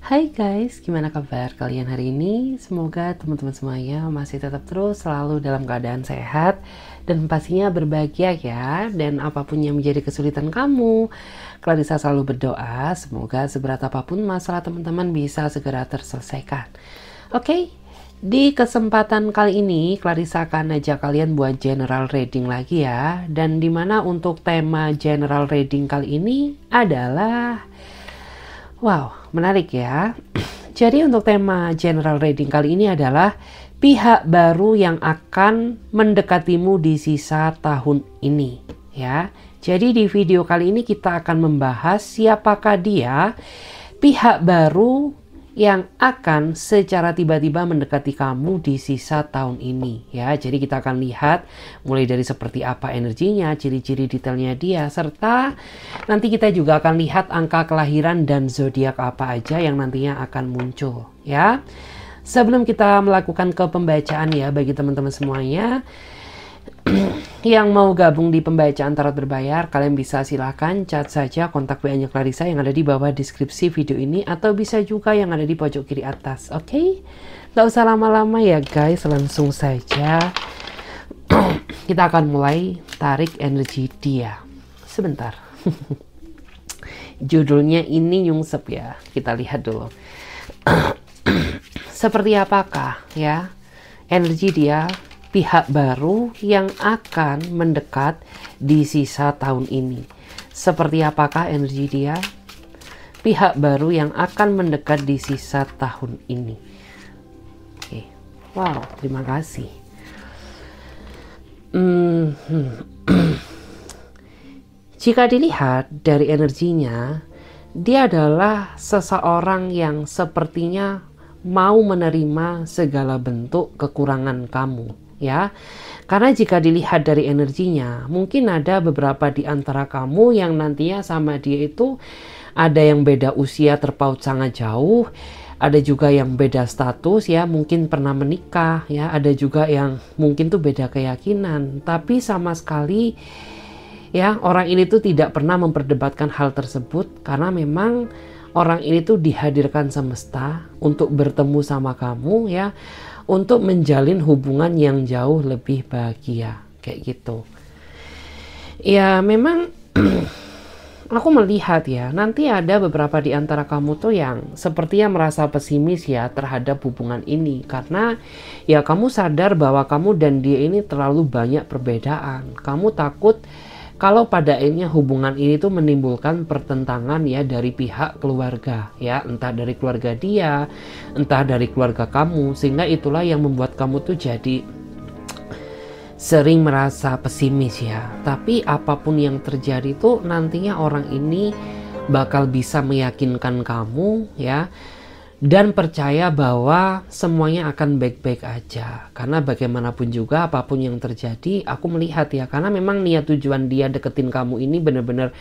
Hai guys, gimana kabar kalian hari ini? Semoga teman-teman semuanya masih tetap terus selalu dalam keadaan sehat dan pastinya berbahagia ya. Dan apapun yang menjadi kesulitan kamu, Clarissa selalu berdoa semoga seberat apapun masalah teman-teman bisa segera terselesaikan. Oke, di kesempatan kali ini Clarissa akan ajak kalian buat general reading lagi ya. Dan dimana untuk tema general reading kali ini adalah wow, menarik ya. Jadi untuk tema general reading kali ini adalah pihak baru yang akan mendekatimu di sisa tahun ini ya. Jadi di video kali ini kita akan membahas siapakah dia, pihak baru yang akan secara tiba-tiba mendekati kamu di sisa tahun ini ya. Jadi kita akan lihat mulai dari seperti apa energinya, ciri-ciri detailnya dia, serta nanti kita juga akan lihat angka kelahiran dan zodiak apa aja yang nantinya akan muncul ya. Sebelum kita melakukan ke pembacaan ya, bagi teman-teman semuanya yang mau gabung di pembacaan tarot berbayar, kalian bisa silahkan chat saja kontak WA-nya Clarissa yang ada di bawah deskripsi video ini, atau bisa juga yang ada di pojok kiri atas. Oke? Gak usah lama-lama ya guys, langsung saja kita akan mulai tarik energi dia. Sebentar. Judulnya ini nyungsep ya. Kita lihat dulu. Seperti apakah ya energi dia, pihak baru yang akan mendekat di sisa tahun ini. Seperti apakah energi dia, pihak baru yang akan mendekat di sisa tahun ini. Oke. Wow, terima kasih. Jika dilihat dari energinya, dia adalah seseorang yang sepertinya mau menerima segala bentuk kekurangan kamu ya. Karena jika dilihat dari energinya, mungkin ada beberapa di antara kamu yang nantinya sama dia itu ada yang beda usia terpaut sangat jauh, ada juga yang beda status ya, mungkin pernah menikah ya, ada juga yang mungkin tuh beda keyakinan, tapi sama sekali ya orang ini tuh tidak pernah memperdebatkan hal tersebut, karena memang orang ini tuh dihadirkan semesta untuk bertemu sama kamu ya, untuk menjalin hubungan yang jauh lebih bahagia kayak gitu. Ya memang aku melihat ya, nanti ada beberapa di antara kamu tuh yang sepertinya merasa pesimis ya terhadap hubungan ini, karena ya kamu sadar bahwa kamu dan dia ini terlalu banyak perbedaan. Kamu takut kalau pada akhirnya hubungan ini tuh menimbulkan pertentangan ya dari pihak keluarga ya, entah dari keluarga dia, entah dari keluarga kamu, sehingga itulah yang membuat kamu tuh jadi sering merasa pesimis ya. Tapi apapun yang terjadi tuh nantinya orang ini bakal bisa meyakinkan kamu ya, dan percaya bahwa semuanya akan baik-baik aja. Karena bagaimanapun juga apapun yang terjadi, aku melihat ya, karena memang niat tujuan dia deketin kamu ini benar-benar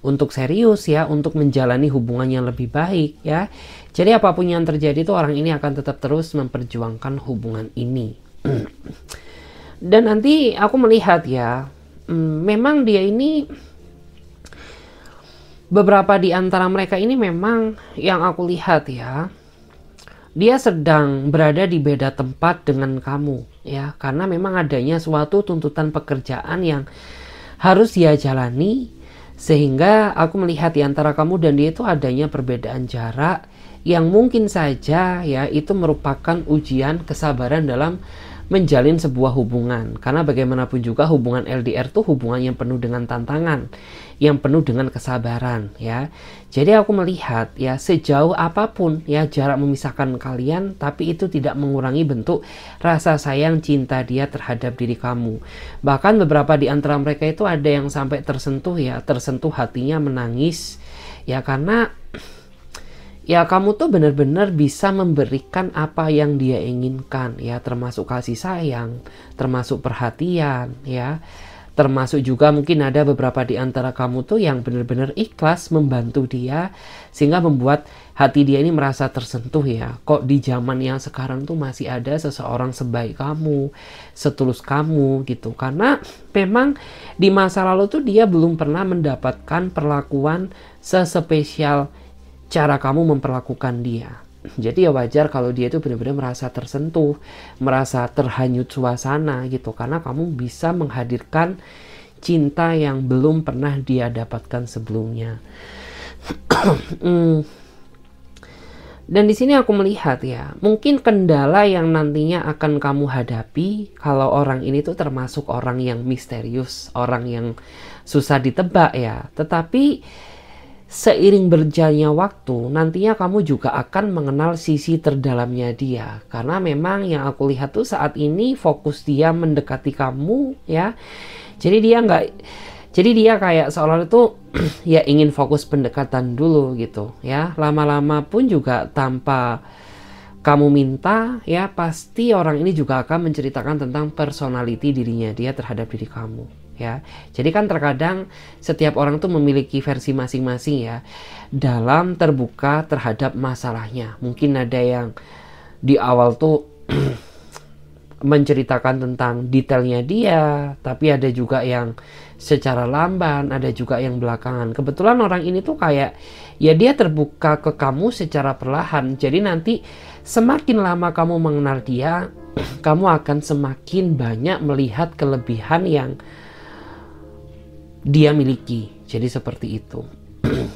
untuk serius ya, untuk menjalani hubungan yang lebih baik ya. Jadi apapun yang terjadi itu orang ini akan tetap terus memperjuangkan hubungan ini. Dan nanti aku melihat ya, memang dia ini, beberapa di antara mereka ini memang yang aku lihat ya, dia sedang berada di beda tempat dengan kamu ya, karena memang adanya suatu tuntutan pekerjaan yang harus dia jalani, sehingga aku melihat di antara kamu dan dia itu adanya perbedaan jarak yang mungkin saja ya itu merupakan ujian kesabaran dalam menjalin sebuah hubungan. Karena bagaimanapun juga hubungan LDR tuh hubungan yang penuh dengan tantangan, yang penuh dengan kesabaran ya. Jadi aku melihat ya, sejauh apapun ya jarak memisahkan kalian, tapi itu tidak mengurangi bentuk rasa sayang cinta dia terhadap diri kamu. Bahkan beberapa di antara mereka itu ada yang sampai tersentuh ya, tersentuh hatinya menangis ya, karena ya kamu tuh benar-benar bisa memberikan apa yang dia inginkan ya, termasuk kasih sayang, termasuk perhatian ya, termasuk juga mungkin ada beberapa di antara kamu tuh yang benar-benar ikhlas membantu dia, sehingga membuat hati dia ini merasa tersentuh ya. Kok di zaman yang sekarang tuh masih ada seseorang sebaik kamu, setulus kamu gitu. Karena memang di masa lalu tuh dia belum pernah mendapatkan perlakuan sespesial cara kamu memperlakukan dia. Jadi ya wajar kalau dia itu benar-benar merasa tersentuh, merasa terhanyut suasana gitu, karena kamu bisa menghadirkan cinta yang belum pernah dia dapatkan sebelumnya. Dan di sini aku melihat ya, mungkin kendala yang nantinya akan kamu hadapi kalau orang ini tuh termasuk orang yang misterius, orang yang susah ditebak ya. Tetapi seiring berjalannya waktu, nantinya kamu juga akan mengenal sisi terdalamnya dia. Karena memang yang aku lihat tuh saat ini fokus dia mendekati kamu ya. Jadi dia kayak seolah itu ya ingin fokus pendekatan dulu gitu ya. Lama-lama pun juga tanpa kamu minta ya, pasti orang ini juga akan menceritakan tentang personality dirinya dia terhadap diri kamu ya. Jadi kan terkadang setiap orang tuh memiliki versi masing-masing ya dalam terbuka terhadap masalahnya. Mungkin ada yang di awal tuh menceritakan tentang detailnya dia, tapi ada juga yang secara lamban, ada juga yang belakangan. Kebetulan orang ini tuh kayak ya dia terbuka ke kamu secara perlahan. Jadi nanti semakin lama kamu mengenal dia, kamu akan semakin banyak melihat kelebihan yang dia miliki. Jadi seperti itu.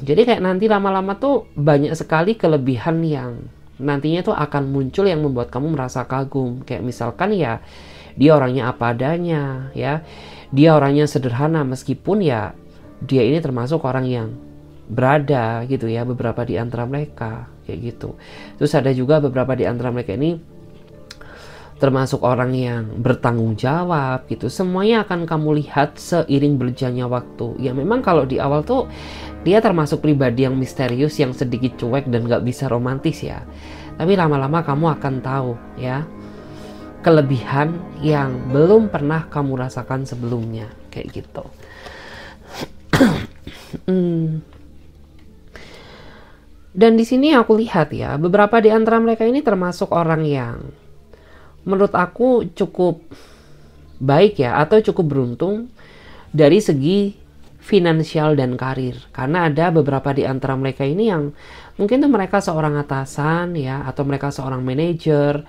Jadi kayak nanti lama-lama tuh banyak sekali kelebihan yang nantinya tuh akan muncul yang membuat kamu merasa kagum. Kayak misalkan ya dia orangnya apa adanya ya, dia orangnya sederhana meskipun ya dia ini termasuk orang yang berada gitu ya, beberapa di antara mereka kayak gitu. Terus ada juga beberapa di antara mereka ini termasuk orang yang bertanggung jawab gitu. Semuanya akan kamu lihat seiring berjalannya waktu. Ya memang kalau di awal tuh dia termasuk pribadi yang misterius, yang sedikit cuek dan gak bisa romantis ya. Tapi lama-lama kamu akan tahu ya kelebihan yang belum pernah kamu rasakan sebelumnya kayak gitu. Dan di sini aku lihat ya, beberapa di antara mereka ini termasuk orang yang menurut aku cukup baik ya, atau cukup beruntung dari segi finansial dan karir. Karena ada beberapa di antara mereka ini yang mungkin tuh mereka seorang atasan ya, atau mereka seorang manajer,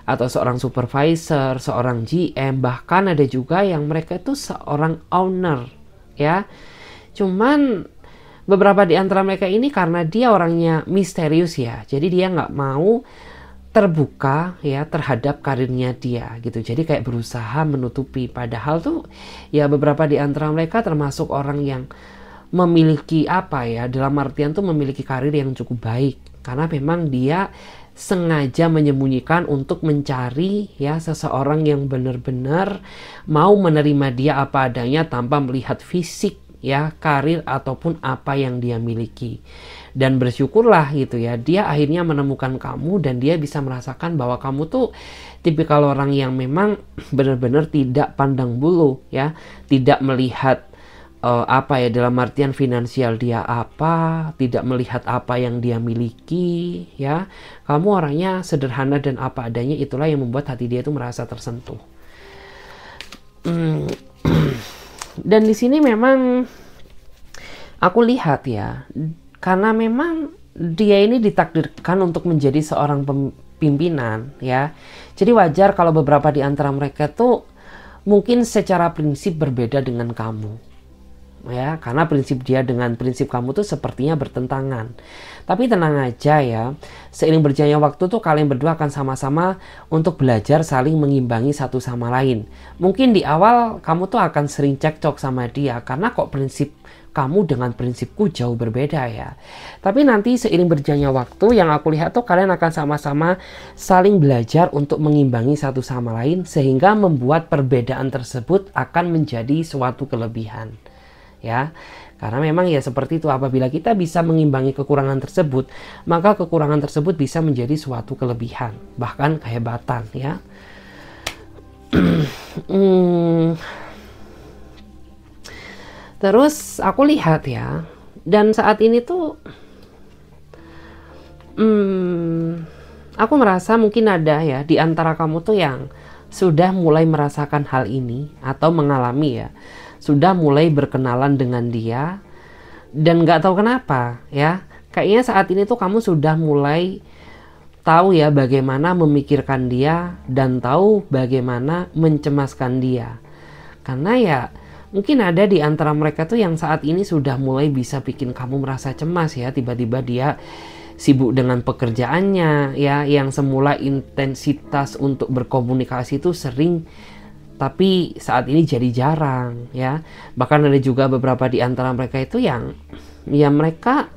atau seorang supervisor, seorang GM, bahkan ada juga yang mereka itu seorang owner ya. Cuman beberapa di antara mereka ini karena dia orangnya misterius ya, jadi dia nggak mau terbuka ya terhadap karirnya dia gitu. Jadi kayak berusaha menutupi, padahal tuh ya beberapa di antara mereka termasuk orang yang memiliki apa ya, dalam artian tuh memiliki karir yang cukup baik, karena memang dia sengaja menyembunyikan untuk mencari ya seseorang yang benar-benar mau menerima dia apa adanya tanpa melihat fisik ya, karir ataupun apa yang dia miliki. Dan bersyukurlah gitu ya, dia akhirnya menemukan kamu dan dia bisa merasakan bahwa kamu tuh tipikal orang yang memang benar-benar tidak pandang bulu ya, tidak melihat apa ya, dalam artian finansial dia apa, tidak melihat apa yang dia miliki ya. Kamu orangnya sederhana dan apa adanya, itulah yang membuat hati dia itu merasa tersentuh. Dan di sini memang aku lihat ya, karena memang dia ini ditakdirkan untuk menjadi seorang pimpinan ya. Jadi wajar kalau beberapa di antara mereka tuh mungkin secara prinsip berbeda dengan kamu. Ya, karena prinsip dia dengan prinsip kamu tuh sepertinya bertentangan. Tapi tenang aja ya, seiring berjalannya waktu tuh kalian berdua akan sama-sama untuk belajar saling mengimbangi satu sama lain. Mungkin di awal kamu tuh akan sering cekcok sama dia, karena kok prinsip kamu dengan prinsipku jauh berbeda ya. Tapi nanti seiring berjalannya waktu, yang aku lihat tuh kalian akan sama-sama saling belajar untuk mengimbangi satu sama lain, sehingga membuat perbedaan tersebut akan menjadi suatu kelebihan. Ya, karena memang ya seperti itu, apabila kita bisa mengimbangi kekurangan tersebut, maka kekurangan tersebut bisa menjadi suatu kelebihan, bahkan kehebatan ya. Terus aku lihat ya, dan saat ini tuh aku merasa mungkin ada ya di antara kamu tuh yang sudah mulai merasakan hal ini atau mengalami ya, sudah mulai berkenalan dengan dia, dan nggak tahu kenapa ya, kayaknya saat ini tuh kamu sudah mulai tahu ya bagaimana memikirkan dia dan tahu bagaimana mencemaskan dia. Karena ya mungkin ada di antara mereka tuh yang saat ini sudah mulai bisa bikin kamu merasa cemas ya. Tiba-tiba dia sibuk dengan pekerjaannya ya, yang semula intensitas untuk berkomunikasi itu sering, tapi saat ini jadi jarang ya. Bahkan ada juga beberapa di antara mereka itu yang ya mereka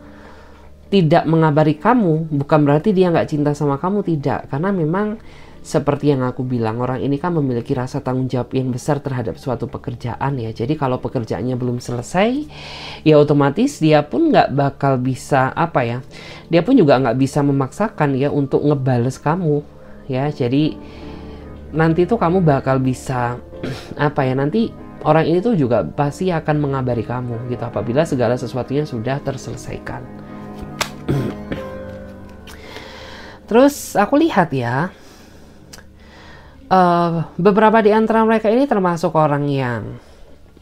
tidak mengabari kamu, bukan berarti dia nggak cinta sama kamu, tidak. Karena memang seperti yang aku bilang, orang ini kan memiliki rasa tanggung jawab yang besar terhadap suatu pekerjaan ya. Jadi kalau pekerjaannya belum selesai, ya otomatis dia pun nggak bakal bisa apa ya. Dia pun juga nggak bisa memaksakan ya untuk ngebales kamu ya. Jadi nanti tuh kamu bakal bisa apa ya, nanti orang ini tuh juga pasti akan mengabari kamu gitu apabila segala sesuatunya sudah terselesaikan. Terus aku lihat ya, beberapa di antara mereka ini termasuk orang yang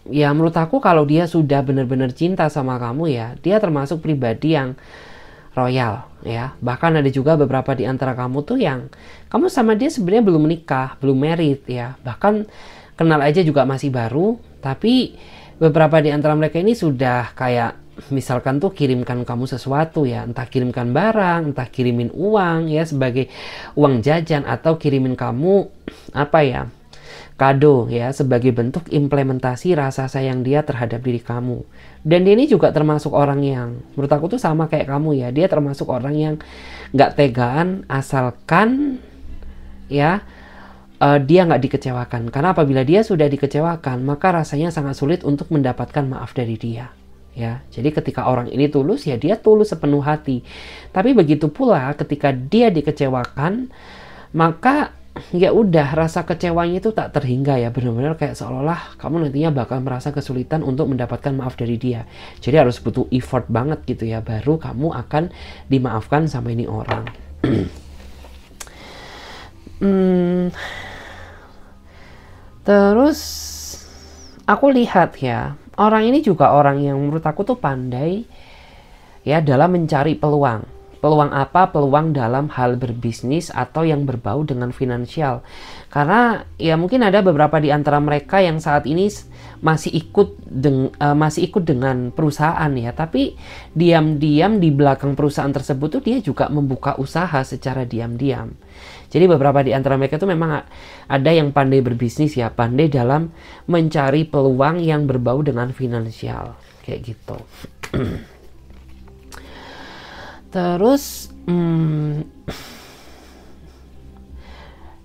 ya menurut aku kalau dia sudah benar-benar cinta sama kamu ya, dia termasuk pribadi yang royal ya. Bahkan ada juga beberapa di antara kamu tuh yang kamu sama dia sebenarnya belum menikah, belum married ya. Bahkan kenal aja juga masih baru, tapi beberapa di antara mereka ini sudah kayak misalkan tuh kirimkan kamu sesuatu ya, entah kirimkan barang, entah kirimin uang ya sebagai uang jajan, atau kirimin kamu apa ya, kado ya sebagai bentuk implementasi rasa sayang dia terhadap diri kamu. Dan dia ini juga termasuk orang yang menurut aku tuh sama kayak kamu ya, dia termasuk orang yang nggak tegaan asalkan ya dia nggak dikecewakan. Karena apabila dia sudah dikecewakan, maka rasanya sangat sulit untuk mendapatkan maaf dari dia. Ya, jadi ketika orang ini tulus ya dia tulus sepenuh hati. Tapi begitu pula ketika dia dikecewakan, maka ya udah rasa kecewanya itu tak terhingga ya, benar-benar kayak seolah-olah kamu nantinya bakal merasa kesulitan untuk mendapatkan maaf dari dia. Jadi harus butuh effort banget gitu ya, baru kamu akan dimaafkan sama ini orang. Terus aku lihat ya, orang ini juga orang yang menurut aku tuh pandai ya dalam mencari peluang. Peluang apa? Peluang dalam hal berbisnis atau yang berbau dengan finansial. Karena ya mungkin ada beberapa di antara mereka yang saat ini masih ikut dengan perusahaan ya, tapi diam-diam di belakang perusahaan tersebut tuh dia juga membuka usaha secara diam-diam. Jadi beberapa di antara mereka itu memang ada yang pandai berbisnis ya, pandai dalam mencari peluang yang berbau dengan finansial kayak gitu. Terus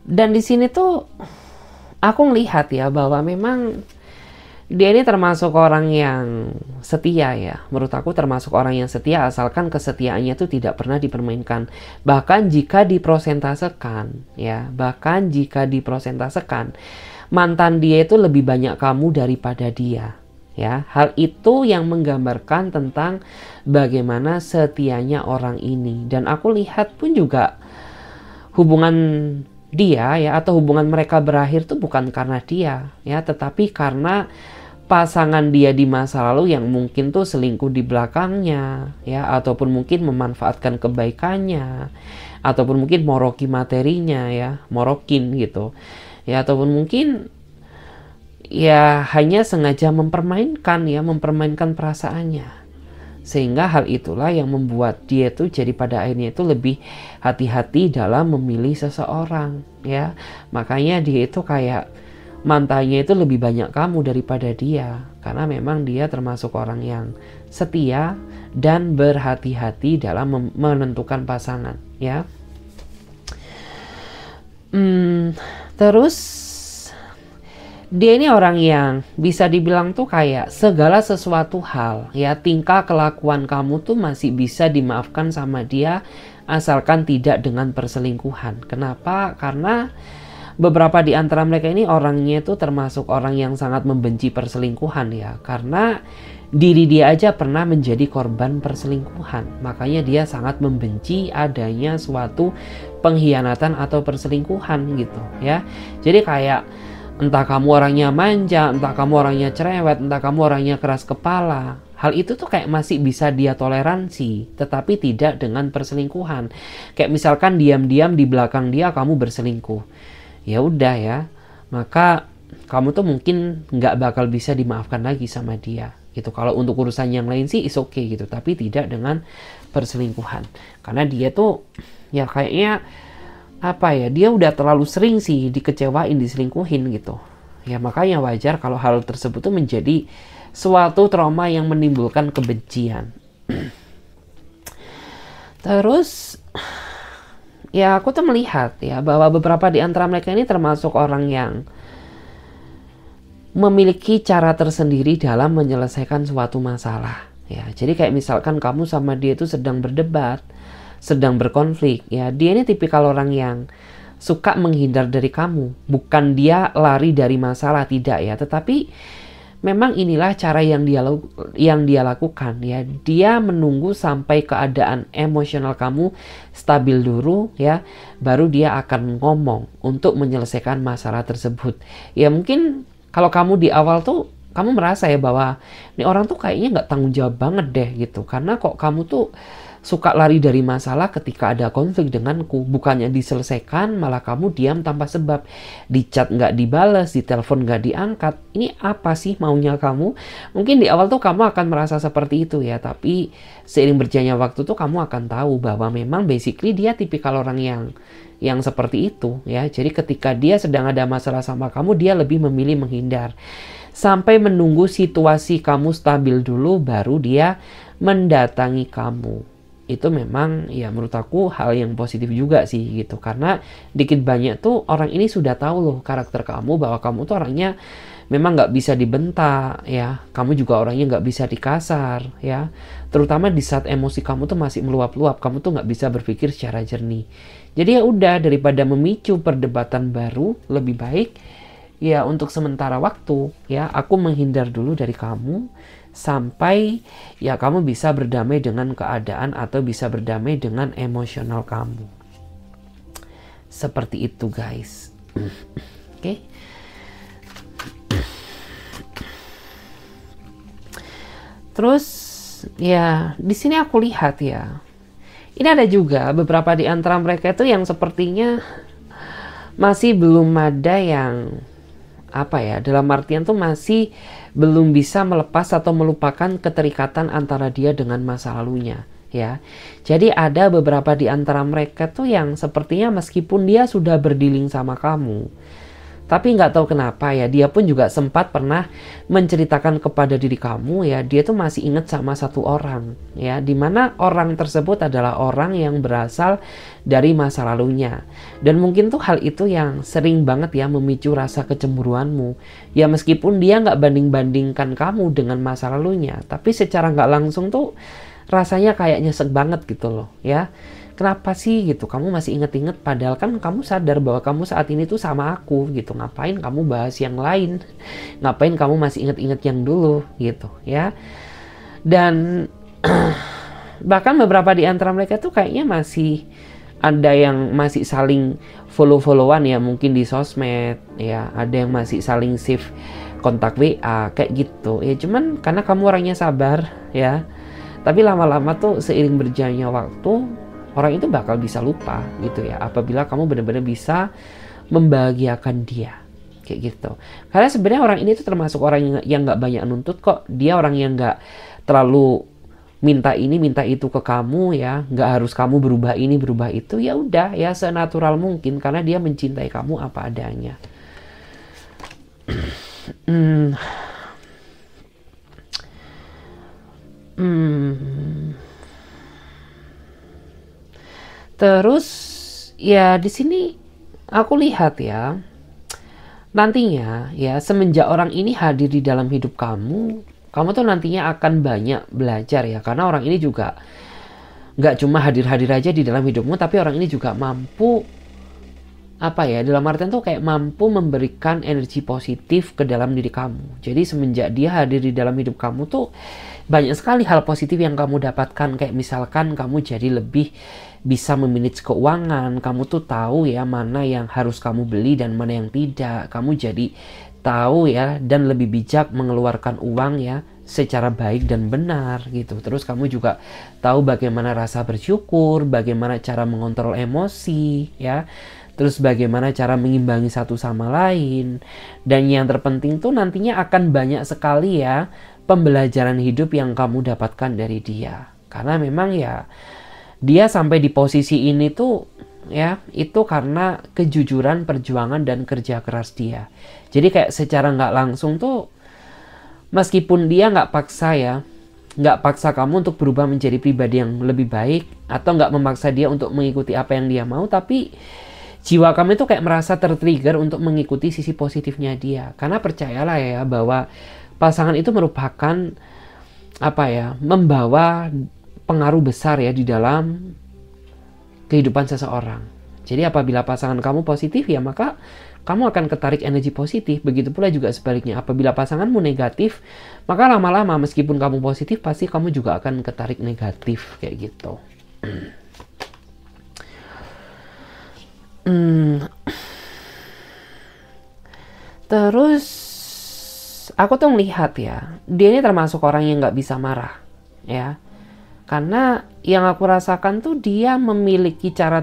dan di sini tuh aku ngelihat ya bahwa memang dia ini termasuk orang yang setia ya. Menurut aku termasuk orang yang setia asalkan kesetiaannya itu tidak pernah dipermainkan. Bahkan jika diprosentasekan ya, mantan dia itu lebih banyak kamu daripada dia. Ya, hal itu yang menggambarkan tentang bagaimana setianya orang ini. Dan aku lihat pun juga hubungan dia ya, atau hubungan mereka berakhir tuh bukan karena dia ya, tetapi karena pasangan dia di masa lalu yang mungkin tuh selingkuh di belakangnya ya, ataupun mungkin memanfaatkan kebaikannya, ataupun mungkin moroki materinya ya, morokin gitu ya, ataupun mungkin ya hanya sengaja mempermainkan perasaannya. Sehingga hal itulah yang membuat dia tuh jadi pada akhirnya itu lebih hati-hati dalam memilih seseorang ya. Makanya dia itu kayak mantannya itu lebih banyak kamu daripada dia, karena memang dia termasuk orang yang setia dan berhati-hati dalam menentukan pasangan ya. Terus dia ini orang yang bisa dibilang tuh kayak segala sesuatu hal ya, tingkah kelakuan kamu tuh masih bisa dimaafkan sama dia asalkan tidak dengan perselingkuhan. Kenapa? Karena beberapa di antara mereka ini orangnya itu termasuk orang yang sangat membenci perselingkuhan ya, karena diri dia aja pernah menjadi korban perselingkuhan. Makanya dia sangat membenci adanya suatu pengkhianatan atau perselingkuhan gitu ya. Jadi kayak entah kamu orangnya manja, entah kamu orangnya cerewet, entah kamu orangnya keras kepala, Hal itu tuh kayak masih bisa dia toleransi, tetapi tidak dengan perselingkuhan. Kayak misalkan diam-diam di belakang dia kamu berselingkuh. Ya udah ya, maka kamu tuh mungkin nggak bakal bisa dimaafkan lagi sama dia. Gitu. Kalau untuk urusan yang lain sih is okay gitu, tapi tidak dengan perselingkuhan. Karena dia tuh ya kayaknya apa ya, dia udah terlalu sering sih dikecewain, diselingkuhin gitu. Ya makanya wajar kalau hal tersebut tuh menjadi suatu trauma yang menimbulkan kebencian. Terus ya aku tuh melihat ya bahwa beberapa di antara mereka ini termasuk orang yang memiliki cara tersendiri dalam menyelesaikan suatu masalah. Ya, jadi kayak misalkan kamu sama dia itu sedang berdebat, sedang berkonflik, ya dia ini tipikal orang yang suka menghindar dari kamu. Bukan dia lari dari masalah, tidak ya, tetapi memang inilah cara yang dia lakukan ya. Dia menunggu sampai keadaan emosional kamu stabil dulu ya, baru dia akan ngomong untuk menyelesaikan masalah tersebut. Ya mungkin kalau kamu di awal tuh kamu merasa ya bahwa ini orang tuh kayaknya nggak tanggung jawab banget deh gitu, karena kok kamu tuh suka lari dari masalah ketika ada konflik denganku. Bukannya diselesaikan, malah kamu diam tanpa sebab. Di chat nggak dibales, di telepon nggak diangkat. Ini apa sih maunya kamu? Mungkin di awal tuh kamu akan merasa seperti itu ya. Tapi seiring berjalannya waktu tuh kamu akan tahu bahwa memang basically dia tipikal orang yang seperti itu ya. Jadi ketika dia sedang ada masalah sama kamu, dia lebih memilih menghindar. Sampai menunggu situasi kamu stabil dulu, baru dia mendatangi kamu. Itu memang ya menurut aku hal yang positif juga sih gitu, karena dikit banyak tuh orang ini sudah tahu loh karakter kamu, bahwa kamu tuh orangnya memang nggak bisa dibentak ya, kamu juga orangnya nggak bisa dikasar ya, terutama di saat emosi kamu tuh masih meluap-luap, kamu tuh nggak bisa berpikir secara jernih. Jadi ya udah, daripada memicu perdebatan baru, lebih baik ya untuk sementara waktu ya aku menghindar dulu dari kamu sampai ya kamu bisa berdamai dengan keadaan atau bisa berdamai dengan emosional kamu. Seperti itu guys. Oke. Terus ya di sini aku lihat ya, ini ada juga beberapa di antara mereka itu yang sepertinya masih belum ada yang apa ya, dalam artian tuh masih belum bisa melepas atau melupakan keterikatan antara dia dengan masa lalunya ya. Jadi ada beberapa di antara mereka tuh yang sepertinya meskipun dia sudah berdealing sama kamu, tapi nggak tahu kenapa ya, dia pun juga sempat pernah menceritakan kepada diri kamu ya, dia tuh masih ingat sama satu orang ya, dimana orang tersebut adalah orang yang berasal dari masa lalunya. Dan mungkin tuh hal itu yang sering banget ya memicu rasa kecemburuanmu. Ya meskipun dia nggak banding-bandingkan kamu dengan masa lalunya, tapi secara nggak langsung tuh rasanya kayak nyesek banget gitu loh ya. Kenapa sih gitu kamu masih inget-inget, padahal kan kamu sadar bahwa kamu saat ini tuh sama aku gitu. Ngapain kamu bahas yang lain? Ngapain kamu masih inget-inget yang dulu gitu ya. Dan bahkan beberapa di antara mereka tuh kayaknya masih ada yang masih saling follow-followan ya, mungkin di sosmed ya, ada yang masih saling save kontak WA kayak gitu ya. Cuman karena kamu orangnya sabar ya, tapi lama-lama tuh seiring berjalannya waktu, orang itu bakal bisa lupa gitu ya, apabila kamu benar-benar bisa membahagiakan dia kayak gitu. Karena sebenarnya orang ini tuh termasuk orang yang nggak banyak nuntut kok. Dia orang yang nggak terlalu minta ini minta itu ke kamu ya, nggak harus kamu berubah ini berubah itu. Ya udah ya, senatural mungkin, karena dia mencintai kamu apa adanya. Terus ya di sini aku lihat ya, nantinya ya semenjak orang ini hadir di dalam hidup kamu, kamu tuh nantinya akan banyak belajar ya, karena orang ini juga nggak cuma hadir-hadir aja di dalam hidupmu, tapi orang ini juga mampu apa ya, dalam artian tuh kayak mampu memberikan energi positif ke dalam diri kamu. Jadi semenjak dia hadir di dalam hidup kamu tuh banyak sekali hal positif yang kamu dapatkan. Kayak misalkan kamu jadi lebih bisa memanage keuangan, kamu tuh tahu ya mana yang harus kamu beli dan mana yang tidak. Kamu jadi tahu ya dan lebih bijak mengeluarkan uang ya secara baik dan benar gitu. Terus kamu juga tahu bagaimana rasa bersyukur, bagaimana cara mengontrol emosi ya. Terus bagaimana cara mengimbangi satu sama lain. Dan yang terpenting tuh nantinya akan banyak sekali ya pembelajaran hidup yang kamu dapatkan dari dia. Karena memang ya dia sampai di posisi ini tuh ya itu karena kejujuran, perjuangan, dan kerja keras dia. Jadi kayak secara nggak langsung tuh meskipun dia nggak paksa ya, nggak paksa kamu untuk berubah menjadi pribadi yang lebih baik, atau nggak memaksa dia untuk mengikuti apa yang dia mau, tapi jiwa kamu itu kayak merasa tertrigger untuk mengikuti sisi positifnya dia. Karena percayalah ya bahwa pasangan itu merupakan apa ya, membawa pengaruh besar ya di dalam kehidupan seseorang. Jadi apabila pasangan kamu positif ya maka kamu akan ketarik energi positif. Begitu pula juga sebaliknya. Apabila pasanganmu negatif, maka lama-lama meskipun kamu positif pasti kamu juga akan ketarik negatif kayak gitu. Terus aku tuh melihat ya, dia ini termasuk orang yang nggak bisa marah ya. Karena yang aku rasakan tuh dia memiliki cara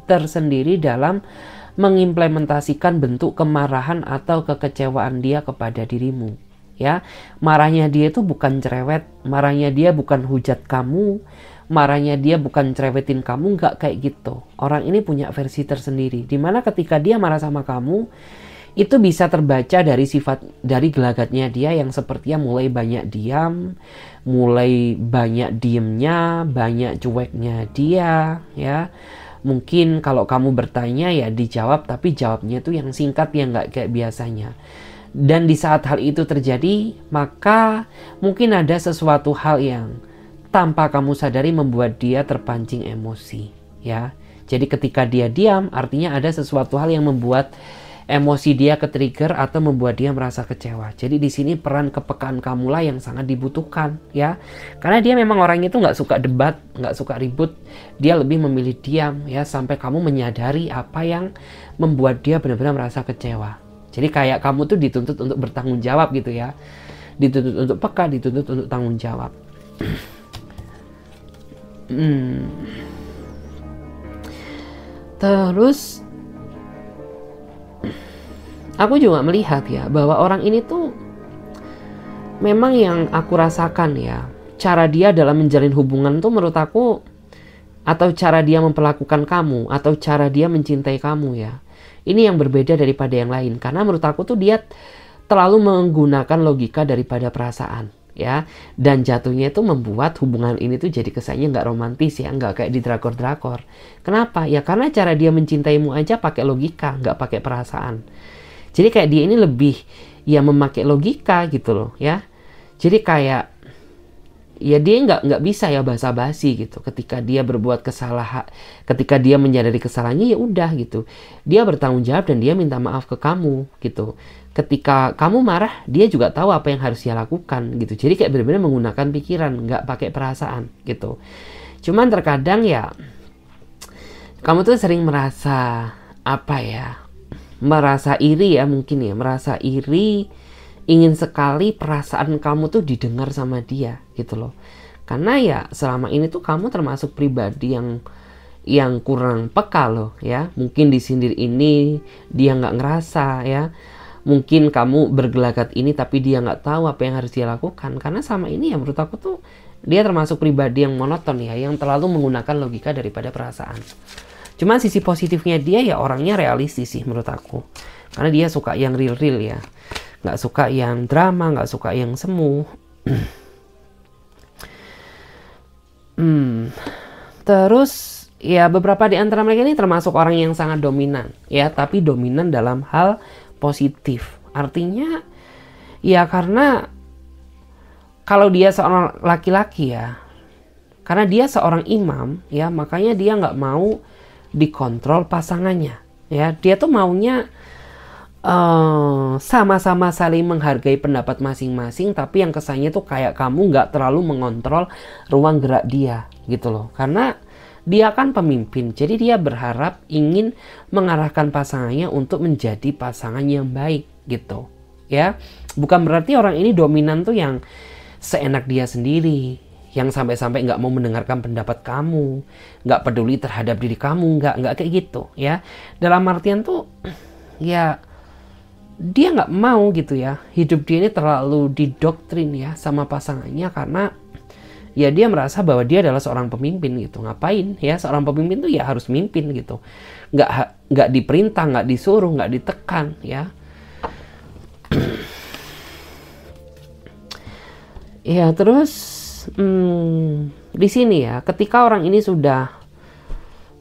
tersendiri dalam mengimplementasikan bentuk kemarahan atau kekecewaan dia kepada dirimu ya. Marahnya dia itu bukan cerewet, marahnya dia bukan hujat kamu, marahnya dia bukan cerewetin kamu, nggak kayak gitu. Orang ini punya versi tersendiri, dimana ketika dia marah sama kamu itu bisa terbaca dari dari gelagatnya dia yang sepertinya mulai banyak diam, mulai banyak diemnya, banyak cueknya dia ya. Mungkin kalau kamu bertanya ya dijawab, tapi jawabnya itu yang singkat, yang nggak kayak biasanya. Dan di saat hal itu terjadi, maka mungkin ada sesuatu hal yang tanpa kamu sadari membuat dia terpancing emosi ya. Jadi ketika dia diam, artinya ada sesuatu hal yang membuat emosi dia ke-trigger atau membuat dia merasa kecewa. Jadi di sini peran kepekaan kamulah yang sangat dibutuhkan ya. Karena dia memang orang itu nggak suka debat, nggak suka ribut. Dia lebih memilih diam ya sampai kamu menyadari apa yang membuat dia benar-benar merasa kecewa. Jadi kayak kamu tuh dituntut untuk bertanggung jawab gitu ya. Dituntut untuk peka, dituntut untuk tanggung jawab. Terus aku juga melihat ya bahwa orang ini tuh memang yang aku rasakan ya, cara dia dalam menjalin hubungan tuh menurut aku, atau cara dia memperlakukan kamu, atau cara dia mencintai kamu ya, ini yang berbeda daripada yang lain. Karena menurut aku tuh dia terlalu menggunakan logika daripada perasaan ya, dan jatuhnya itu membuat hubungan ini tuh jadi kesannya nggak romantis ya, nggak kayak di drakor-drakor. Kenapa? Ya karena cara dia mencintaimu aja pakai logika, nggak pakai perasaan. Jadi kayak dia ini lebih ya memakai logika gitu loh ya. Jadi kayak ya dia nggak bisa ya basa-basi gitu. Ketika dia berbuat kesalahan, ketika dia menyadari kesalahannya ya udah gitu. Dia bertanggung jawab dan dia minta maaf ke kamu gitu. Ketika kamu marah, dia juga tahu apa yang harus dia lakukan gitu. Jadi kayak benar-benar menggunakan pikiran, nggak pakai perasaan gitu. Cuman terkadang ya kamu tuh sering merasa apa ya? Merasa iri ya mungkin ya, merasa iri, ingin sekali perasaan kamu tuh didengar sama dia gitu loh. Karena ya selama ini tuh kamu termasuk pribadi yang kurang peka loh ya. Mungkin disindir ini dia nggak ngerasa ya. Mungkin kamu bergelagat ini tapi dia nggak tahu apa yang harus dia lakukan. Karena sama ini ya menurut aku tuh dia termasuk pribadi yang monoton ya, yang terlalu menggunakan logika daripada perasaan. Cuman sisi positifnya dia ya orangnya realistis sih menurut aku. Karena dia suka yang real-real ya. Nggak suka yang drama, nggak suka yang semu. Terus ya beberapa di antara mereka ini termasuk orang yang sangat dominan ya. Tapi dominan dalam hal positif. Artinya ya karena kalau dia seorang laki-laki ya. Karena dia seorang imam ya. Makanya dia nggak mau dikontrol pasangannya ya. Dia tuh maunya sama-sama saling menghargai pendapat masing-masing, tapi yang kesannya tuh kayak kamu nggak terlalu mengontrol ruang gerak dia gitu loh. Karena dia kan pemimpin, jadi dia berharap ingin mengarahkan pasangannya untuk menjadi pasangan yang baik gitu. ya. Bukan berarti orang ini dominan tuh yang seenak dia sendiri, yang sampai-sampai nggak mau mendengarkan pendapat kamu, nggak peduli terhadap diri kamu, nggak kayak gitu ya. Dalam artian tuh ya dia nggak mau gitu ya, hidup dia ini terlalu didoktrin ya sama pasangannya, karena ya dia merasa bahwa dia adalah seorang pemimpin gitu. Ngapain ya, seorang pemimpin tuh ya harus mimpin gitu, nggak diperintah, nggak disuruh, nggak ditekan ya. Ya terus di sini ya, ketika orang ini sudah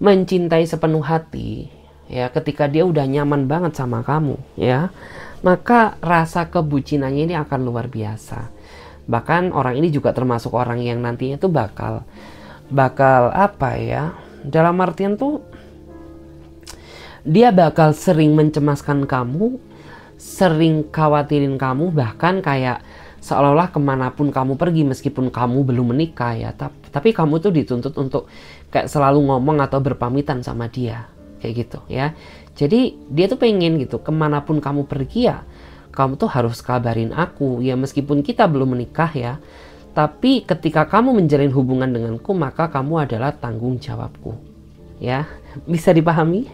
mencintai sepenuh hati ya, ketika dia udah nyaman banget sama kamu ya, maka rasa kebucinannya ini akan luar biasa. Bahkan orang ini juga termasuk orang yang nantinya tuh bakal apa ya, dalam artian tuh dia bakal sering mencemaskan kamu, sering khawatirin kamu, bahkan kayak seolah-olah kemanapun kamu pergi, meskipun kamu belum menikah ya, tapi kamu tuh dituntut untuk kayak selalu ngomong atau berpamitan sama dia, kayak gitu ya. Jadi dia tuh pengen gitu, kemanapun kamu pergi ya, kamu tuh harus kabarin aku ya, meskipun kita belum menikah ya, tapi ketika kamu menjalin hubungan denganku, maka kamu adalah tanggung jawabku ya. Bisa dipahami?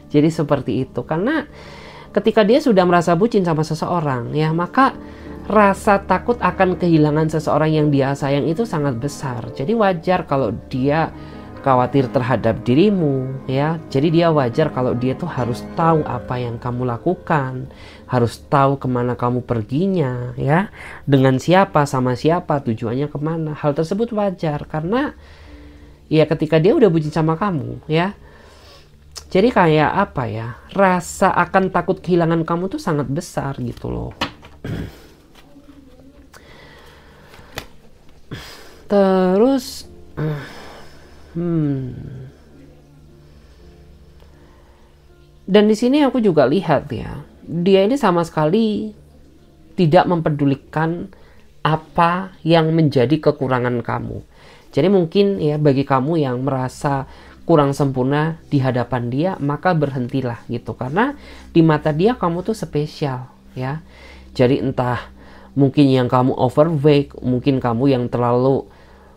Jadi seperti itu, karena ketika dia sudah merasa bucin sama seseorang ya, maka rasa takut akan kehilangan seseorang yang dia sayang itu sangat besar. Jadi wajar kalau dia khawatir terhadap dirimu ya. Jadi dia wajar kalau dia tuh harus tahu apa yang kamu lakukan, harus tahu kemana kamu perginya ya, dengan siapa, sama siapa, tujuannya kemana. Hal tersebut wajar karena ya ketika dia udah bucin sama kamu ya, jadi kayak apa ya, rasa akan takut kehilangan kamu tuh sangat besar gitu loh. Terus dan di sini aku juga lihat ya, dia ini sama sekali tidak mempedulikan apa yang menjadi kekurangan kamu. Jadi mungkin ya, bagi kamu yang merasa kurang sempurna di hadapan dia, maka berhentilah gitu, karena di mata dia kamu tuh spesial ya. Jadi entah mungkin yang kamu overweight, mungkin kamu yang terlalu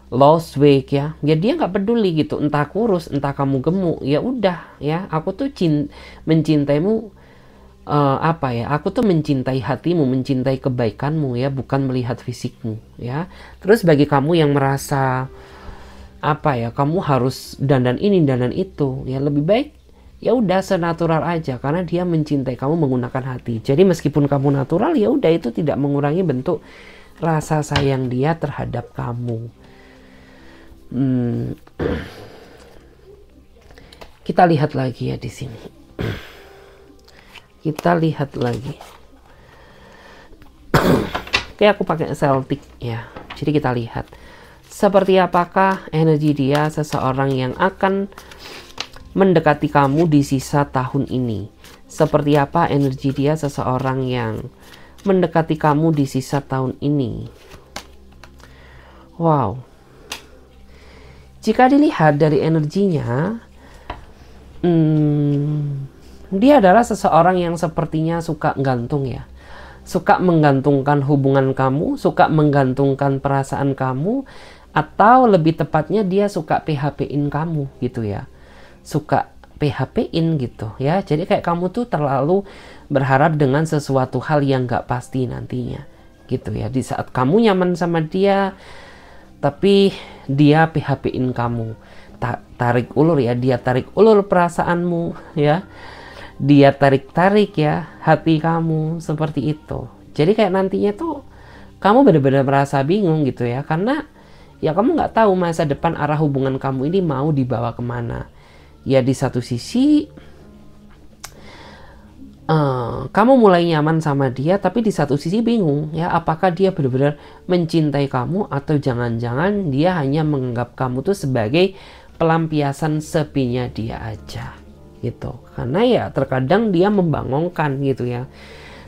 lost weight ya, dia nggak peduli gitu, entah kurus, entah kamu gemuk, ya udah ya, aku tuh mencintaimu apa ya, aku tuh mencintai hatimu, mencintai kebaikanmu ya, bukan melihat fisikmu ya. Terus bagi kamu yang merasa apa ya, kamu harus dandan ini dandan itu ya, lebih baik ya udah senatural aja, karena dia mencintai kamu menggunakan hati. Jadi meskipun kamu natural, ya udah, itu tidak mengurangi bentuk rasa sayang dia terhadap kamu. Kita lihat lagi ya di sini. Kita lihat lagi. Oke, aku pakai Celtic ya. Jadi kita lihat seperti apakah energi dia, seseorang yang akan mendekati kamu di sisa tahun ini. Seperti apa energi dia, seseorang yang mendekati kamu di sisa tahun ini. Wow. Jika dilihat dari energinya, dia adalah seseorang yang sepertinya suka gantung ya. Suka menggantungkan hubungan kamu, suka menggantungkan perasaan kamu, atau lebih tepatnya dia suka PHP-in kamu gitu ya. Suka PHP-in gitu ya. Jadi kayak kamu tuh terlalu berharap dengan sesuatu hal yang gak pasti nantinya gitu ya. Di saat kamu nyaman sama dia, tapi dia PHP-in kamu, tarik ulur ya, dia tarik ulur perasaanmu ya, dia tarik ya hati kamu, seperti itu. Jadi kayak nantinya tuh kamu benar-benar merasa bingung gitu ya, karena ya kamu nggak tahu masa depan arah hubungan kamu ini mau dibawa kemana. Ya di satu sisi kamu mulai nyaman sama dia, tapi di satu sisi bingung ya, apakah dia benar-benar mencintai kamu, atau jangan-jangan dia hanya menganggap kamu tuh sebagai pelampiasan sepinya dia aja gitu. Karena ya terkadang dia membangongkan gitu ya,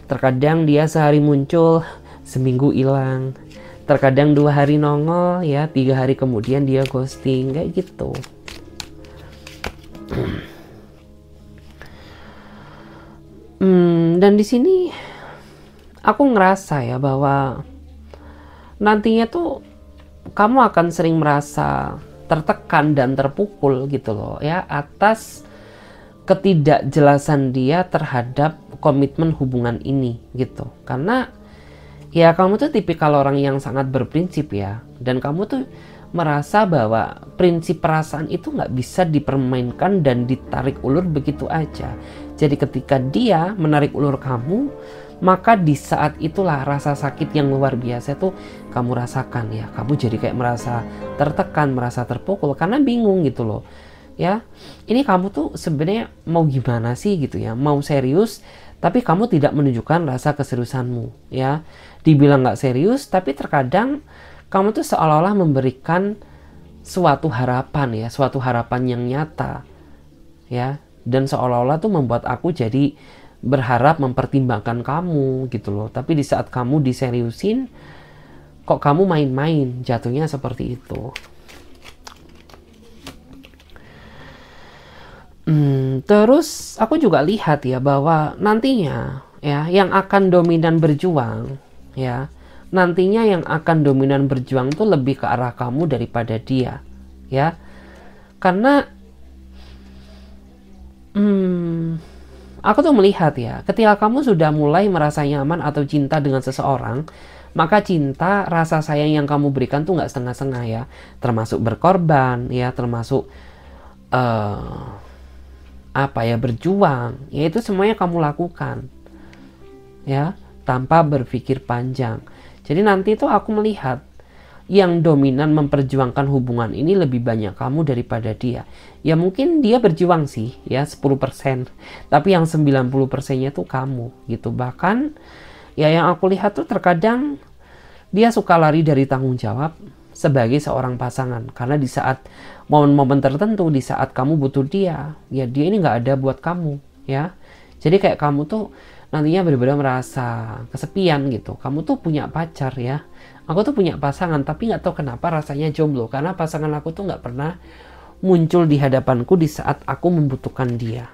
terkadang dia sehari muncul, seminggu hilang, terkadang 2 hari nongol ya, 3 hari kemudian dia ghosting kayak gitu. Dan di sini aku ngerasa ya bahwa nantinya tuh kamu akan sering merasa tertekan dan terpukul gitu loh ya, atas ketidakjelasan dia terhadap komitmen hubungan ini gitu. Karena ya kamu tuh tipikal orang yang sangat berprinsip ya, dan kamu tuh merasa bahwa prinsip perasaan itu nggak bisa dipermainkan dan ditarik ulur begitu aja. Jadi ketika dia menarik ulur kamu, maka di saat itulah rasa sakit yang luar biasa tuh kamu rasakan ya. Kamu jadi kayak merasa tertekan, merasa terpukul karena bingung gitu loh. Ya, ini kamu tuh sebenarnya mau gimana sih gitu ya? Mau serius, tapi kamu tidak menunjukkan rasa keseriusanmu ya. Dibilang nggak serius, tapi terkadang kamu tuh seolah-olah memberikan suatu harapan ya, suatu harapan yang nyata ya, dan seolah-olah tuh membuat aku jadi berharap mempertimbangkan kamu gitu loh. Tapi di saat kamu diseriusin, kok kamu main-main, jatuhnya seperti itu. Terus aku juga lihat ya bahwa nantinya ya yang akan dominan berjuang ya, nantinya yang akan dominan berjuang tuh lebih ke arah kamu daripada dia ya. Karena aku tuh melihat ya, ketika kamu sudah mulai merasa nyaman atau cinta dengan seseorang, maka cinta, rasa sayang yang kamu berikan tuh nggak setengah-setengah ya, termasuk berkorban ya, termasuk berjuang ya, itu semuanya kamu lakukan ya tanpa berpikir panjang. Jadi nanti tuh aku melihat yang dominan memperjuangkan hubungan ini lebih banyak kamu daripada dia. Ya mungkin dia berjuang sih ya 10%, tapi yang 90%-nya tuh kamu gitu. Bahkan ya yang aku lihat tuh terkadang dia suka lari dari tanggung jawab sebagai seorang pasangan. Karena di saat momen-momen tertentu, di saat kamu butuh dia, ya dia ini nggak ada buat kamu ya. Jadi kayak kamu tuh nantinya benar-benar merasa kesepian gitu. Kamu tuh punya pacar ya, aku tuh punya pasangan, tapi nggak tahu kenapa rasanya jomblo. Karena pasangan aku tuh nggak pernah muncul di hadapanku di saat aku membutuhkan dia.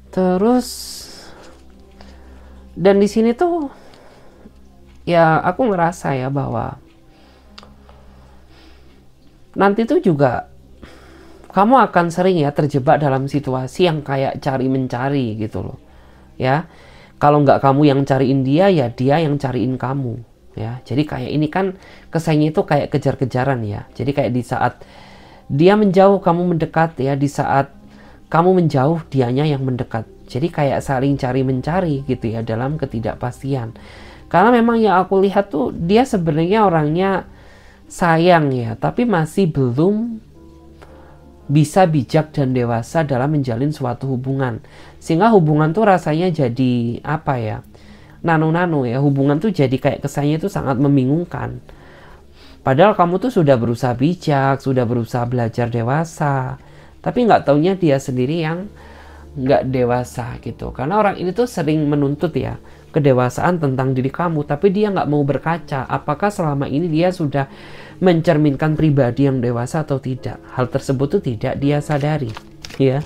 Terus dan di sini tuh ya aku ngerasa ya bahwa nanti tuh juga kamu akan sering ya terjebak dalam situasi yang kayak cari mencari gitu loh ya. Kalau nggak kamu yang cariin dia, ya dia yang cariin kamu ya. Jadi kayak ini kan kesannya itu kayak kejar-kejaran ya. Jadi kayak di saat dia menjauh kamu mendekat ya, di saat kamu menjauh dianya yang mendekat. Jadi kayak saling cari mencari gitu ya dalam ketidakpastian. Karena memang yang aku lihat tuh dia sebenarnya orangnya sayang ya, tapi masih belum bisa bijak dan dewasa dalam menjalin suatu hubungan. Sehingga hubungan tuh rasanya jadi apa ya, nano-nano ya. Hubungan tuh jadi kayak kesannya tuh sangat membingungkan. Padahal kamu tuh sudah berusaha bijak, sudah berusaha belajar dewasa, tapi nggak taunya dia sendiri yang nggak dewasa gitu. Karena orang ini tuh sering menuntut ya kedewasaan tentang diri kamu, tapi dia nggak mau berkaca apakah selama ini dia sudah mencerminkan pribadi yang dewasa atau tidak. Hal tersebut tuh tidak dia sadari ya.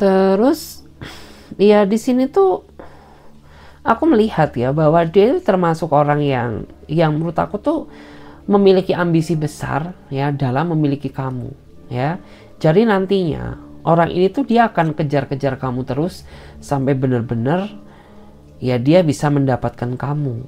Terus ya di sini tuh aku melihat ya bahwa dia termasuk orang yang menurut aku tuh memiliki ambisi besar ya dalam memiliki kamu ya. Jadi nantinya orang ini tuh dia akan kejar-kejar kamu terus sampai benar-benar ya dia bisa mendapatkan kamu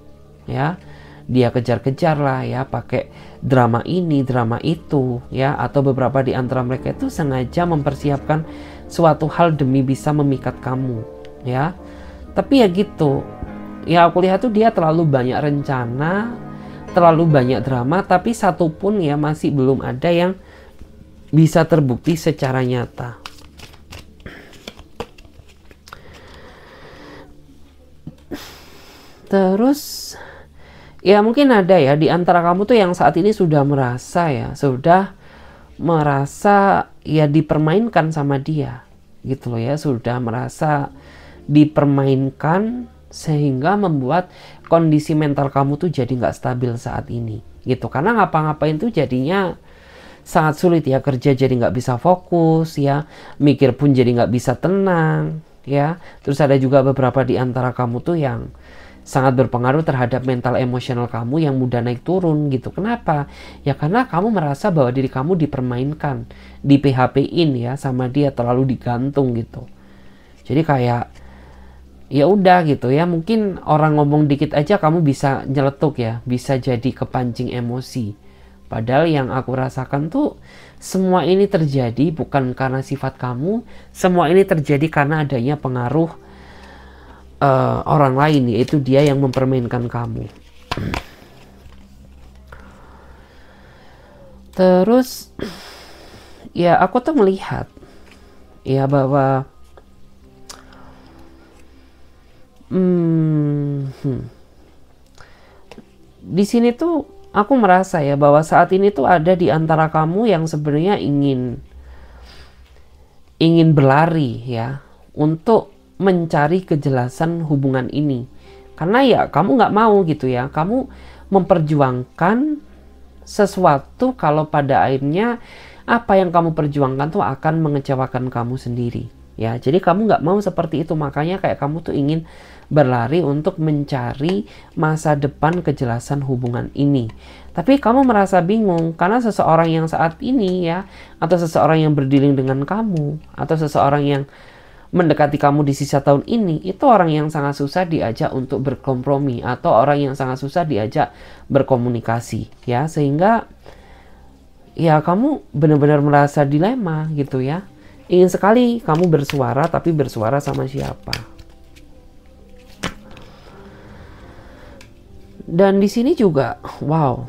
ya. Dia kejar-kejar lah ya, pakai drama ini, drama itu ya, atau beberapa di antara mereka itu sengaja mempersiapkan suatu hal demi bisa memikat kamu ya. Tapi ya gitu ya, aku lihat tuh dia terlalu banyak rencana, terlalu banyak drama, tapi satupun ya masih belum ada yang bisa terbukti secara nyata. Terus ya mungkin ada ya di antara kamu tuh yang saat ini sudah merasa ya dipermainkan sama dia gitu loh ya, sudah merasa dipermainkan sehingga membuat kondisi mental kamu tuh jadi nggak stabil saat ini gitu. Karena ngapa-ngapain tuh jadinya sangat sulit ya, kerja jadi nggak bisa fokus ya, mikir pun jadi nggak bisa tenang ya. Terus ada juga beberapa di antara kamu tuh yang sangat berpengaruh terhadap mental emosional kamu yang mudah naik turun gitu. Kenapa? Ya karena kamu merasa bahwa diri kamu dipermainkan, di PHP-in ya sama dia, terlalu digantung gitu. Jadi kayak ya udah gitu ya, mungkin orang ngomong dikit aja kamu bisa nyeletuk ya, bisa jadi kepancing emosi. Padahal yang aku rasakan tuh semua ini terjadi bukan karena sifat kamu, semua ini terjadi karena adanya pengaruh orang lain, yaitu dia yang mempermainkan kamu. Terus ya aku tuh melihat ya bahwa di sini tuh aku merasa ya bahwa saat ini tuh ada di antara kamu yang sebenarnya ingin berlari ya untuk mencari kejelasan hubungan ini. Karena ya kamu nggak mau gitu ya, kamu memperjuangkan sesuatu kalau pada akhirnya apa yang kamu perjuangkan tuh akan mengecewakan kamu sendiri ya. Jadi kamu nggak mau seperti itu, makanya kayak kamu tuh ingin berlari untuk mencari masa depan kejelasan hubungan ini. Tapi kamu merasa bingung karena seseorang yang saat ini ya, atau seseorang yang berdealing dengan kamu, atau seseorang yang mendekati kamu di sisa tahun ini, itu orang yang sangat susah diajak untuk berkompromi, atau orang yang sangat susah diajak berkomunikasi ya, sehingga ya kamu benar-benar merasa dilema gitu ya. Ingin sekali kamu bersuara, tapi bersuara sama siapa? Dan di sini juga wow,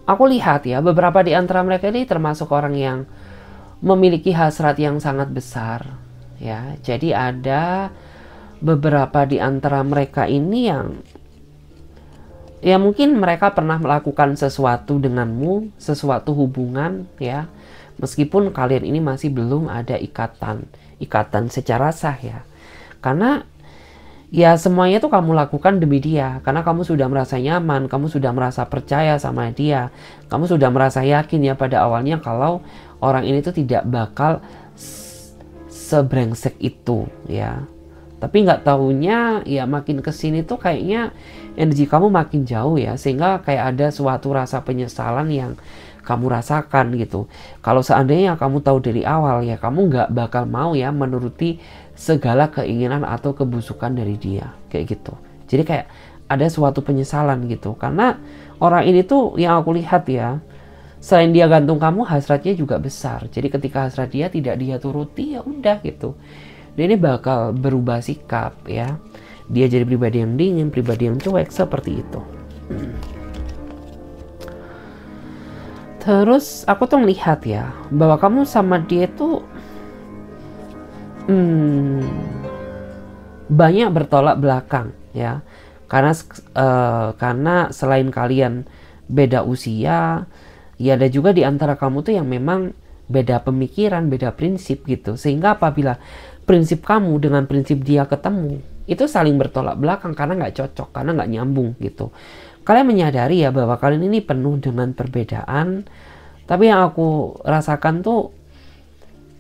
aku lihat ya beberapa di antara mereka ini termasuk orang yang memiliki hasrat yang sangat besar ya. Jadi ada beberapa di antara mereka ini yang ya mungkin mereka pernah melakukan sesuatu denganmu, sesuatu hubungan ya, meskipun kalian ini masih belum ada ikatan secara sah ya. Karena ya semuanya tuh kamu lakukan demi dia, karena kamu sudah merasa nyaman, kamu sudah merasa percaya sama dia, kamu sudah merasa yakin ya pada awalnya kalau orang ini tuh tidak bakal sebrengsek itu ya. Tapi nggak taunya ya makin kesini tuh kayaknya energi kamu makin jauh ya, sehingga kayak ada suatu rasa penyesalan yang kamu rasakan gitu. Kalau seandainya kamu tahu dari awal ya, kamu nggak bakal mau ya menuruti segala keinginan atau kebusukan dari dia kayak gitu. Jadi kayak ada suatu penyesalan gitu, karena orang ini tuh yang aku lihat ya, selain dia gantung kamu, hasratnya juga besar. Jadi ketika hasrat dia tidak dia turuti ya udah gitu, dia ini bakal berubah sikap ya. Dia jadi pribadi yang dingin, pribadi yang cuek seperti itu. Terus aku tuh melihat ya bahwa kamu sama dia tuh banyak bertolak belakang ya. Karena selain kalian beda usia, ya ada juga di antara kamu tuh yang memang beda pemikiran, beda prinsip gitu. Sehingga apabila prinsip kamu dengan prinsip dia ketemu, itu saling bertolak belakang karena nggak cocok, karena nggak nyambung gitu. Kalian menyadari ya bahwa kalian ini penuh dengan perbedaan, tapi yang aku rasakan tuh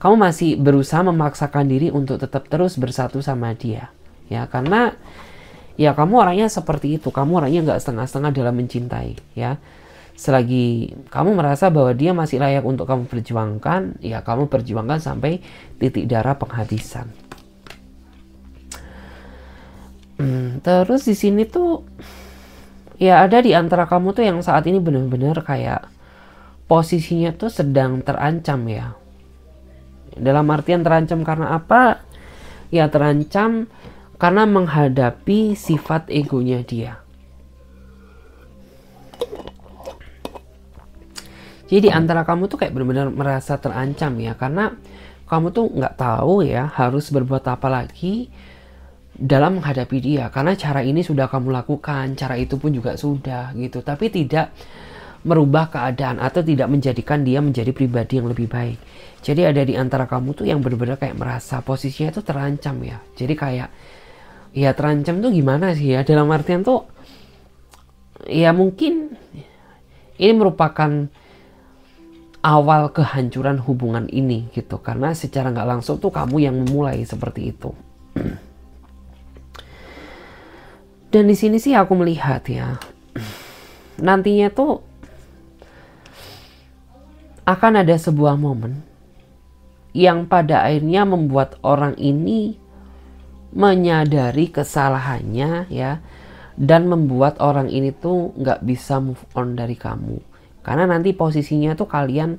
kamu masih berusaha memaksakan diri untuk tetap terus bersatu sama dia ya, karena ya kamu orangnya seperti itu, kamu orangnya nggak setengah-setengah dalam mencintai ya. Selagi kamu merasa bahwa dia masih layak untuk kamu perjuangkan, ya kamu perjuangkan sampai titik darah penghabisan. Terus di sini tuh ya ada di antara kamu tuh yang saat ini benar-benar kayak posisinya tuh sedang terancam ya. Dalam artian terancam karena apa? Ya terancam karena menghadapi sifat egonya dia. Jadi di antara kamu tuh kayak benar-benar merasa terancam ya, karena kamu tuh nggak tahu ya harus berbuat apa lagi dalam menghadapi dia, karena cara ini sudah kamu lakukan, cara itu pun juga sudah gitu, tapi tidak merubah keadaan atau tidak menjadikan dia menjadi pribadi yang lebih baik. Jadi ada di antara kamu tuh yang benar-benar kayak merasa posisinya itu terancam ya. Jadi kayak ya terancam tuh gimana sih ya, dalam artian tuh ya mungkin ini merupakan awal kehancuran hubungan ini gitu, karena secara nggak langsung tuh kamu yang memulai seperti itu. Dan di sini sih aku melihat ya, nantinya tuh akan ada sebuah momen yang pada akhirnya membuat orang ini menyadari kesalahannya ya, dan membuat orang ini tuh nggak bisa move on dari kamu. Karena nanti posisinya tuh kalian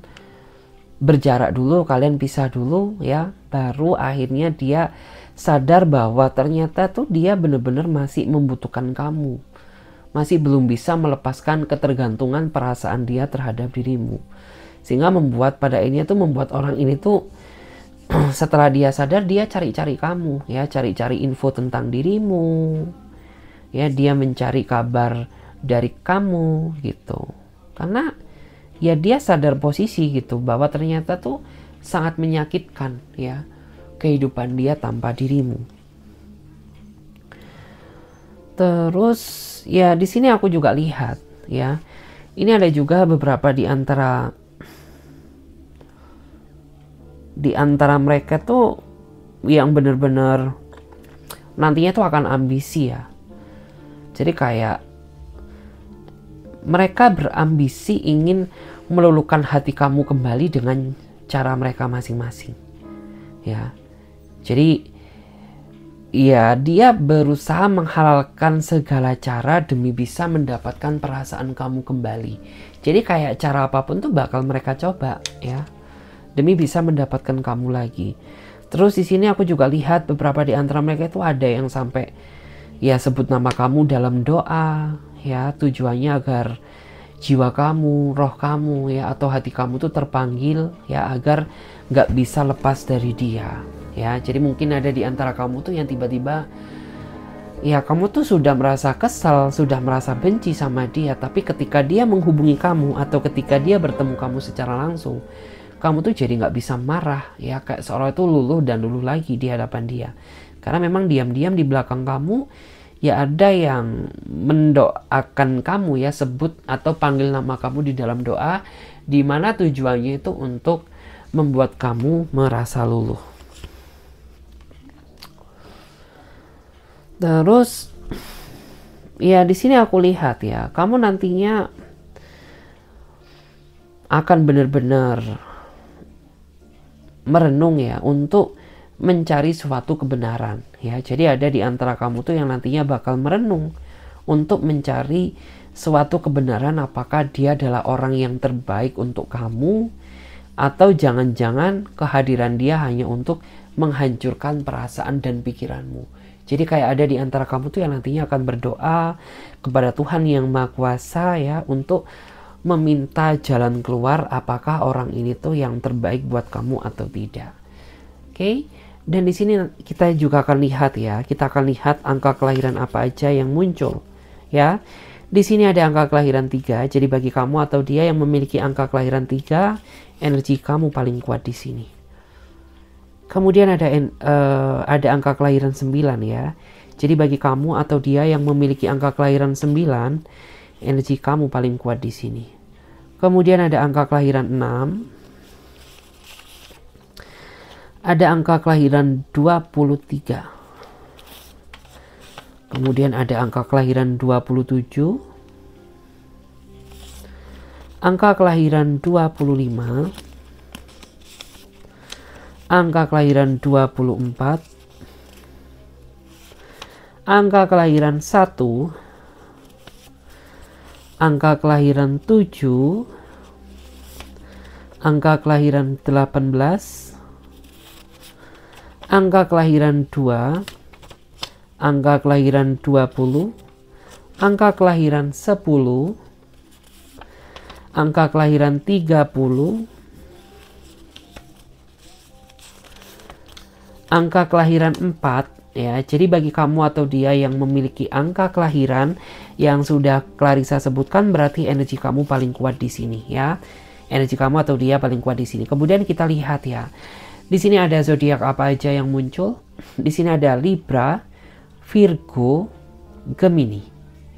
berjarak dulu, kalian pisah dulu ya, baru akhirnya dia sadar bahwa ternyata tuh dia bener-bener masih membutuhkan kamu, masih belum bisa melepaskan ketergantungan perasaan dia terhadap dirimu, sehingga membuat pada akhirnya tuh membuat orang ini tuh setelah dia sadar, dia cari-cari kamu ya, cari-cari info tentang dirimu ya, dia mencari kabar dari kamu gitu, karena ya dia sadar posisi gitu bahwa ternyata tuh sangat menyakitkan ya kehidupan dia tanpa dirimu. Terus ya di sini aku juga lihat ya, ini ada juga beberapa di antara mereka tuh yang bener-bener nantinya tuh akan ambisi ya. Jadi kayak mereka berambisi ingin meluluhkan hati kamu kembali dengan cara mereka masing-masing ya. Jadi ya dia berusaha menghalalkan segala cara demi bisa mendapatkan perasaan kamu kembali. Jadi kayak cara apapun tuh bakal mereka coba ya, demi bisa mendapatkan kamu lagi. Terus di sini aku juga lihat beberapa di antara mereka itu ada yang sampai ya sebut nama kamu dalam doa ya, tujuannya agar jiwa kamu, roh kamu ya, atau hati kamu tuh terpanggil ya, agar nggak bisa lepas dari dia ya. Jadi mungkin ada di antara kamu tuh yang tiba-tiba ya kamu tuh sudah merasa kesal, sudah merasa benci sama dia, tapi ketika dia menghubungi kamu atau ketika dia bertemu kamu secara langsung, kamu tuh jadi nggak bisa marah ya, kayak seolah itu luluh dan luluh lagi di hadapan dia. Karena memang diam-diam di belakang kamu ya ada yang mendoakan kamu ya, sebut atau panggil nama kamu di dalam doa, di mana tujuannya itu untuk membuat kamu merasa luluh. Terus ya di sini aku lihat ya, kamu nantinya akan benar-benar merenung ya untuk mencari suatu kebenaran ya. Jadi ada di antara kamu tuh yang nantinya bakal merenung untuk mencari suatu kebenaran, apakah dia adalah orang yang terbaik untuk kamu, atau jangan-jangan kehadiran dia hanya untuk menghancurkan perasaan dan pikiranmu. Jadi kayak ada di antara kamu tuh yang nantinya akan berdoa kepada Tuhan yang Maha Kuasa ya, untuk meminta jalan keluar, apakah orang ini tuh yang terbaik buat kamu atau tidak. Oke? Dan di sini kita juga akan lihat ya, kita akan lihat angka kelahiran apa aja yang muncul ya. Di sini ada angka kelahiran 3. Jadi bagi kamu atau dia yang memiliki angka kelahiran 3, energi kamu paling kuat di sini. Kemudian ada angka kelahiran 9 ya. Jadi bagi kamu atau dia yang memiliki angka kelahiran 9, energi kamu paling kuat di sini. Kemudian ada angka kelahiran 6. Ada angka kelahiran 23. Kemudian ada angka kelahiran 27. Angka kelahiran 25. Angka kelahiran 24. Angka kelahiran 1. Angka kelahiran 7. Angka kelahiran 18. Angka kelahiran 2, angka kelahiran 20, angka kelahiran 10, angka kelahiran 30, angka kelahiran 4 ya. Jadi bagi kamu atau dia yang memiliki angka kelahiran yang sudah Clarissa sebutkan, berarti energi kamu paling kuat di sini ya. Energi kamu atau dia paling kuat di sini. Kemudian kita lihat ya. Di sini ada zodiak apa aja yang muncul? Di sini ada Libra, Virgo, Gemini,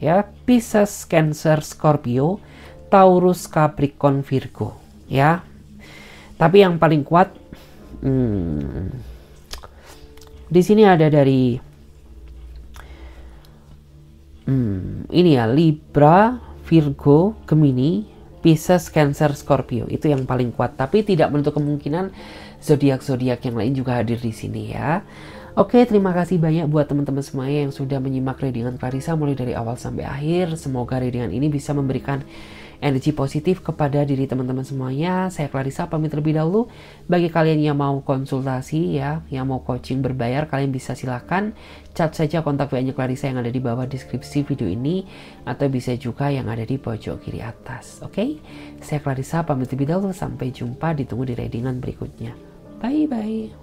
ya, Pisces, Cancer, Scorpio, Taurus, Capricorn, Virgo, ya. Tapi yang paling kuat di sini ada dari ini ya, Libra, Virgo, Gemini, Pisces, Cancer, Scorpio. Itu yang paling kuat. Tapi tidak menutup kemungkinan zodiak-zodiak yang lain juga hadir di sini ya. Oke, terima kasih banyak buat teman-teman semuanya yang sudah menyimak readingan Clarissa mulai dari awal sampai akhir. Semoga readingan ini bisa memberikan energi positif kepada diri teman-teman semuanya. Saya Clarissa pamit terlebih dahulu. Bagi kalian yang mau konsultasi ya, yang mau coaching berbayar, kalian bisa silakan chat saja kontak WA-nya Clarissa yang ada di bawah deskripsi video ini, atau bisa juga yang ada di pojok kiri atas. Oke, saya Clarissa pamit terlebih dahulu. Sampai jumpa, ditunggu di readingan berikutnya. Bye bye.